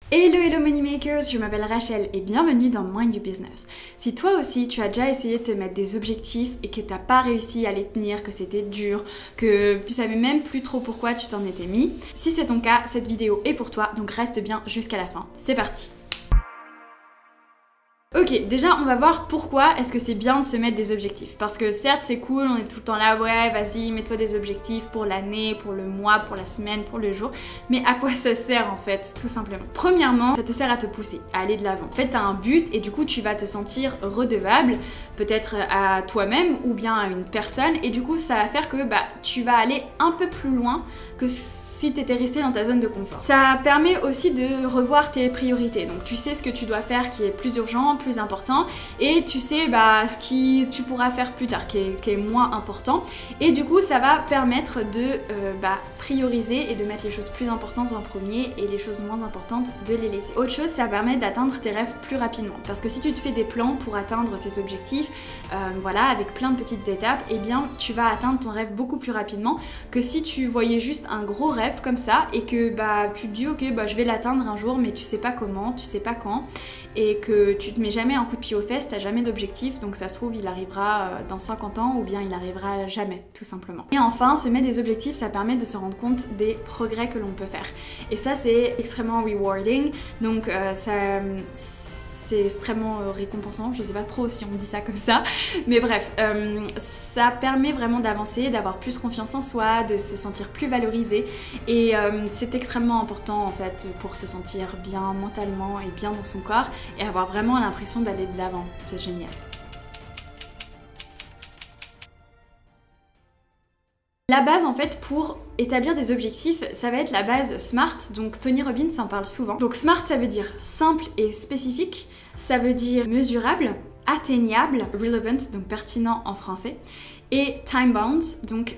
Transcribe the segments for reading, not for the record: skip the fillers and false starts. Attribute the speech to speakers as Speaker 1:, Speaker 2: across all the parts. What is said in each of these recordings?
Speaker 1: Hello hello moneymakers, je m'appelle Rachel et bienvenue dans Mind Your Business. Si toi aussi tu as déjà essayé de te mettre des objectifs et que t'as pas réussi à les tenir, que c'était dur, que tu savais même plus trop pourquoi tu t'en étais mis, si c'est ton cas, cette vidéo est pour toi, donc reste bien jusqu'à la fin. C'est parti! Ok, déjà on va voir pourquoi est-ce que c'est bien de se mettre des objectifs. Parce que certes c'est cool, on est tout le temps là, ouais vas-y mets-toi des objectifs pour l'année, pour le mois, pour la semaine, pour le jour. Mais à quoi ça sert en fait, tout simplement? Premièrement, ça te sert à te pousser, à aller de l'avant. En fait t'as un but et du coup tu vas te sentir redevable, peut-être à toi-même ou bien à une personne. Et du coup ça va faire que tu vas aller un peu plus loin que si t'étais resté dans ta zone de confort. Ça permet aussi de revoir tes priorités. Donc tu sais ce que tu dois faire qui est plus urgent, plus important, et tu sais ce qui tu pourras faire plus tard qui est moins important, et du coup ça va permettre de prioriser et de mettre les choses plus importantes en premier et les choses moins importantes de les laisser. Autre chose, ça permet d'atteindre tes rêves plus rapidement, parce que si tu te fais des plans pour atteindre tes objectifs, avec plein de petites étapes, et bien tu vas atteindre ton rêve beaucoup plus rapidement que si tu voyais juste un gros rêve comme ça et que tu te dis ok je vais l'atteindre un jour, mais tu sais pas comment, tu sais pas quand, et que tu te mets jamais un coup de pied aux fesses, t'as jamais d'objectif, donc ça se trouve il arrivera dans 50 ans ou bien il arrivera jamais, tout simplement. Et enfin, se mettre des objectifs, ça permet de se rendre compte des progrès que l'on peut faire. Et ça c'est extrêmement rewarding, donc c'est extrêmement récompensant, je sais pas trop si on dit ça comme ça, mais bref, ça permet vraiment d'avancer, d'avoir plus confiance en soi, de se sentir plus valorisé, et c'est extrêmement important en fait pour se sentir bien mentalement et bien dans son corps et avoir vraiment l'impression d'aller de l'avant, c'est génial. La base en fait pour établir des objectifs, ça va être la base SMART, donc Tony Robbins en parle souvent. Donc SMART ça veut dire simple et spécifique, ça veut dire mesurable, atteignable, relevant, donc pertinent en français, et time bound, donc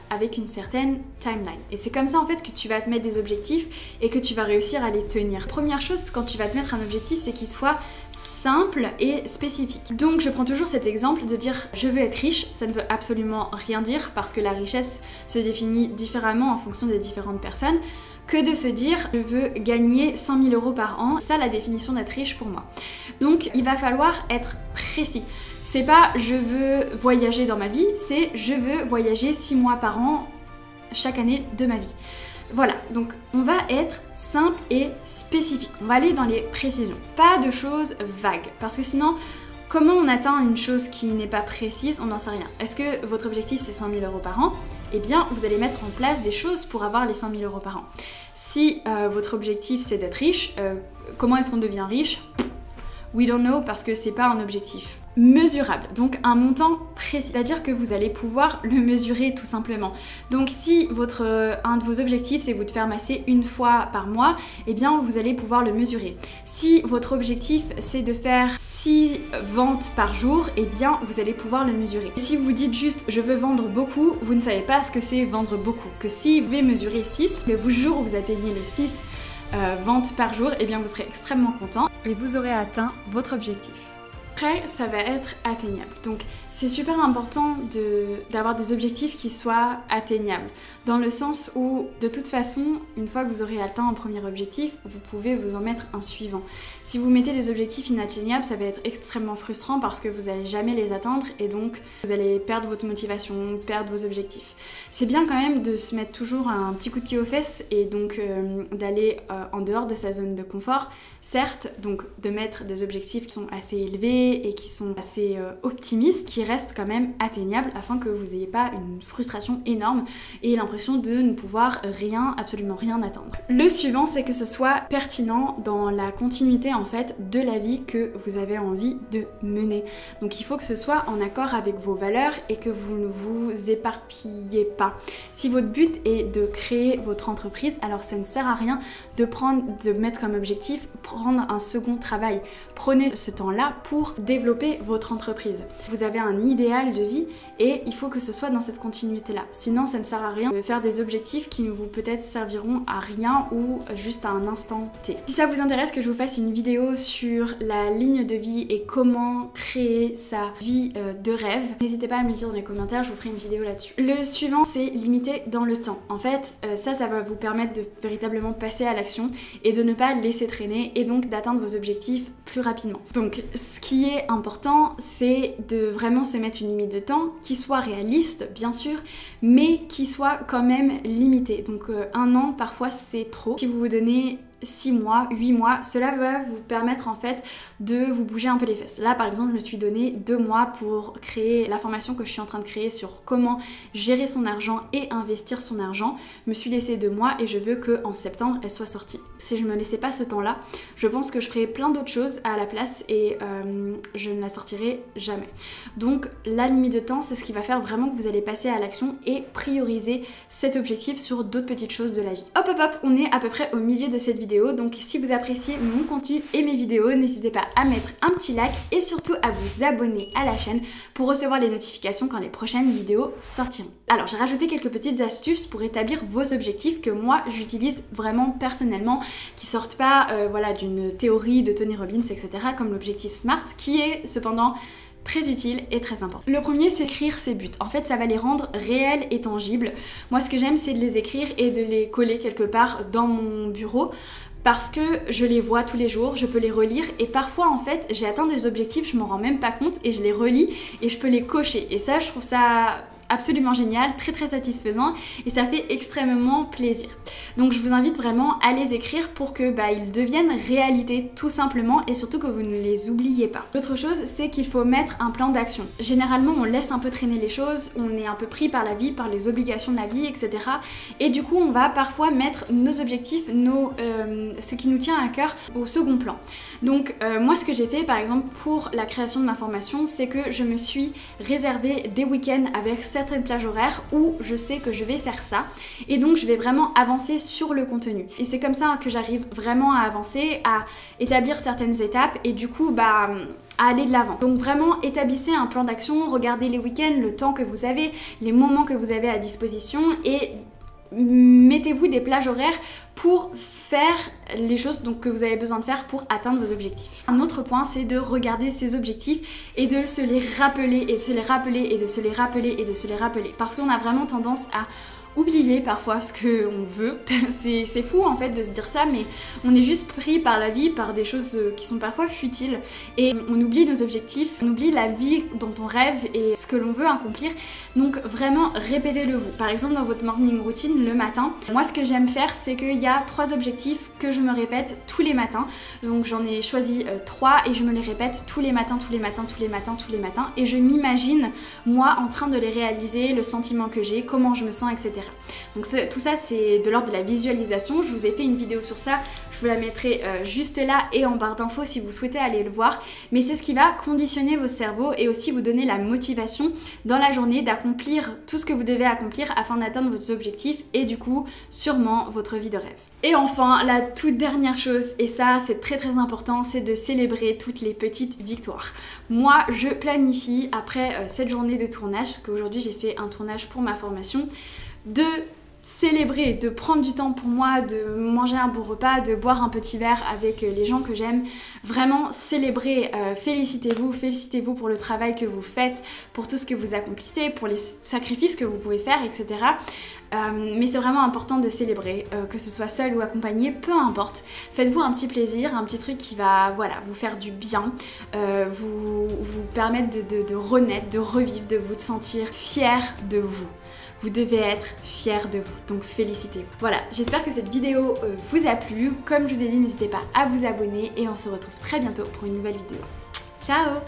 Speaker 1: avec une certaine timeline. Et c'est comme ça en fait que tu vas te mettre des objectifs et que tu vas réussir à les tenir. Première chose quand tu vas te mettre un objectif, c'est qu'il soit simple et spécifique. Donc je prends toujours cet exemple de dire je veux être riche, ça ne veut absolument rien dire parce que la richesse se définit différemment en fonction des différentes personnes, que de se dire je veux gagner 100 000 euros par an. Ça, la définition d'être riche pour moi. Donc il va falloir être précis. C'est pas je veux voyager dans ma vie, c'est je veux voyager 6 mois par an chaque année de ma vie. Voilà, donc on va être simple et spécifique. On va aller dans les précisions. Pas de choses vagues, parce que sinon, comment on atteint une chose qui n'est pas précise? On n'en sait rien. Est-ce que votre objectif c'est 100 000 euros par an? Eh bien, vous allez mettre en place des choses pour avoir les 100 000 euros par an. Si votre objectif c'est d'être riche, comment est-ce qu'on devient riche? We don't know, parce que c'est pas un objectif mesurable, donc un montant précis, c'est-à-dire que vous allez pouvoir le mesurer tout simplement. Donc si un de vos objectifs c'est vous de faire masser une fois par mois, eh bien vous allez pouvoir le mesurer. Si votre objectif c'est de faire 6 ventes par jour, eh bien vous allez pouvoir le mesurer. Si vous dites juste je veux vendre beaucoup, vous ne savez pas ce que c'est vendre beaucoup. Que si vous pouvez mesurer 6, mais le jour où vous atteignez les 6 ventes par jour, eh bien vous serez extrêmement content et vous aurez atteint votre objectif. Après, ça va être atteignable. Donc c'est super important d'avoir des objectifs qui soient atteignables. Dans le sens où, de toute façon, une fois que vous aurez atteint un premier objectif, vous pouvez vous en mettre un suivant. Si vous mettez des objectifs inatteignables, ça va être extrêmement frustrant parce que vous n'allez jamais les atteindre et donc vous allez perdre votre motivation, perdre vos objectifs. C'est bien quand même de se mettre toujours un petit coup de pied aux fesses et donc d'aller en dehors de sa zone de confort. Certes, donc de mettre des objectifs qui sont assez élevés et qui sont assez optimistes, qui restent quand même atteignables afin que vous n'ayez pas une frustration énorme et l'impression de ne pouvoir absolument rien atteindre. Le suivant, c'est que ce soit pertinent dans la continuité en fait de la vie que vous avez envie de mener. Donc il faut que ce soit en accord avec vos valeurs et que vous ne vous éparpillez pas. Si votre but est de créer votre entreprise, alors ça ne sert à rien de mettre comme objectif prendre un second travail. Prenez ce temps-là pour développer votre entreprise. Vous avez un idéal de vie et il faut que ce soit dans cette continuité-là. Sinon, ça ne sert à rien de faire des objectifs qui vous peut-être serviront à rien ou juste à un instant T. Si ça vous intéresse que je vous fasse une vidéo sur la ligne de vie et comment créer sa vie de rêve, n'hésitez pas à me le dire dans les commentaires, je vous ferai une vidéo là-dessus. Le suivant, c'est limiter dans le temps. En fait, ça va vous permettre de véritablement passer à l'action et de ne pas laisser traîner et donc d'atteindre vos objectifs plus rapidement. Donc, ce qui est important, c'est de vraiment se mettre une limite de temps qui soit réaliste, bien sûr, mais qui soit quand même limitée. Donc, un an, parfois, c'est trop. Si vous vous donnez 6 mois, 8 mois, cela va vous permettre en fait de vous bouger un peu les fesses. Là par exemple je me suis donné 2 mois pour créer la formation que je suis en train de créer sur comment gérer son argent et investir son argent. Je me suis laissé 2 mois et je veux qu'en septembre elle soit sortie. Si je me laissais pas ce temps là, je pense que je ferais plein d'autres choses à la place et je ne la sortirai jamais. Donc la limite de temps c'est ce qui va faire vraiment que vous allez passer à l'action et prioriser cet objectif sur d'autres petites choses de la vie. Hop hop hop, on est à peu près au milieu de cette vidéo. Donc si vous appréciez mon contenu et mes vidéos, n'hésitez pas à mettre un petit like et surtout à vous abonner à la chaîne pour recevoir les notifications quand les prochaines vidéos sortiront. Alors j'ai rajouté quelques petites astuces pour établir vos objectifs que moi j'utilise vraiment personnellement, qui sortent pas voilà, d'une théorie de Tony Robbins, etc. comme l'objectif SMART, qui est cependant très utile et très important. Le premier, c'est écrire ses buts. En fait, ça va les rendre réels et tangibles. Moi, ce que j'aime, c'est de les écrire et de les coller quelque part dans mon bureau parce que je les vois tous les jours, je peux les relire et parfois, en fait, j'ai atteint des objectifs, je m'en rends même pas compte et je les relis et je peux les cocher. Et ça, je trouve ça absolument génial, très très satisfaisant et ça fait extrêmement plaisir. Donc je vous invite vraiment à les écrire pour que ils deviennent réalité tout simplement et surtout que vous ne les oubliez pas. L'autre chose, c'est qu'il faut mettre un plan d'action. Généralement on laisse un peu traîner les choses, on est un peu pris par la vie, par les obligations de la vie, etc. Et du coup on va parfois mettre nos objectifs, ce qui nous tient à cœur au second plan. Donc moi ce que j'ai fait par exemple pour la création de ma formation, c'est que je me suis réservé des week-ends avec certaines plages horaires où je sais que je vais faire ça et donc je vais vraiment avancer sur le contenu. Et c'est comme ça que j'arrive vraiment à avancer, à établir certaines étapes et du coup à aller de l'avant. Donc vraiment établissez un plan d'action, regardez les week-ends, le temps que vous avez, les moments que vous avez à disposition et mettez-vous des plages horaires pour faire les choses que vous avez besoin de faire pour atteindre vos objectifs. Un autre point, c'est de regarder ces objectifs et de se les rappeler et de se les rappeler et de se les rappeler et de se les rappeler parce qu'on a vraiment tendance à oublier parfois ce qu'on veut. C'est fou en fait de se dire ça, mais on est juste pris par la vie, par des choses qui sont parfois futiles et on oublie nos objectifs, on oublie la vie dont on rêve et ce que l'on veut accomplir. Donc vraiment répétez-le vous. Par exemple dans votre morning routine le matin, moi ce que j'aime faire c'est qu'il y a 3 objectifs que je me répète tous les matins. Donc j'en ai choisi 3 et je me les répète tous les matins, tous les matins, tous les matins, tous les matins et je m'imagine moi en train de les réaliser, le sentiment que j'ai, comment je me sens, etc. Donc tout ça c'est de l'ordre de la visualisation, je vous ai fait une vidéo sur ça, je vous la mettrai juste là et en barre d'infos si vous souhaitez aller le voir, mais c'est ce qui va conditionner vos cerveaux et aussi vous donner la motivation dans la journée d'accomplir tout ce que vous devez accomplir afin d'atteindre vos objectifs et du coup sûrement votre vie de rêve. Et enfin la toute dernière chose, et ça c'est très très important, c'est de célébrer toutes les petites victoires. Moi je planifie après cette journée de tournage, parce qu'aujourd'hui j'ai fait un tournage pour ma formation, de célébrer, de prendre du temps pour moi, de manger un bon repas, de boire un petit verre avec les gens que j'aime. Vraiment célébrer, félicitez-vous pour le travail que vous faites, pour tout ce que vous accomplissez, pour les sacrifices que vous pouvez faire, etc. Mais c'est vraiment important de célébrer, que ce soit seul ou accompagné, peu importe. Faites-vous un petit plaisir, un petit truc qui va vous faire du bien, vous permettre de renaître, de revivre, de vous sentir fier de vous. Vous devez être fiers de vous, donc félicitez-vous. Voilà, j'espère que cette vidéo vous a plu. Comme je vous ai dit, n'hésitez pas à vous abonner et on se retrouve très bientôt pour une nouvelle vidéo. Ciao!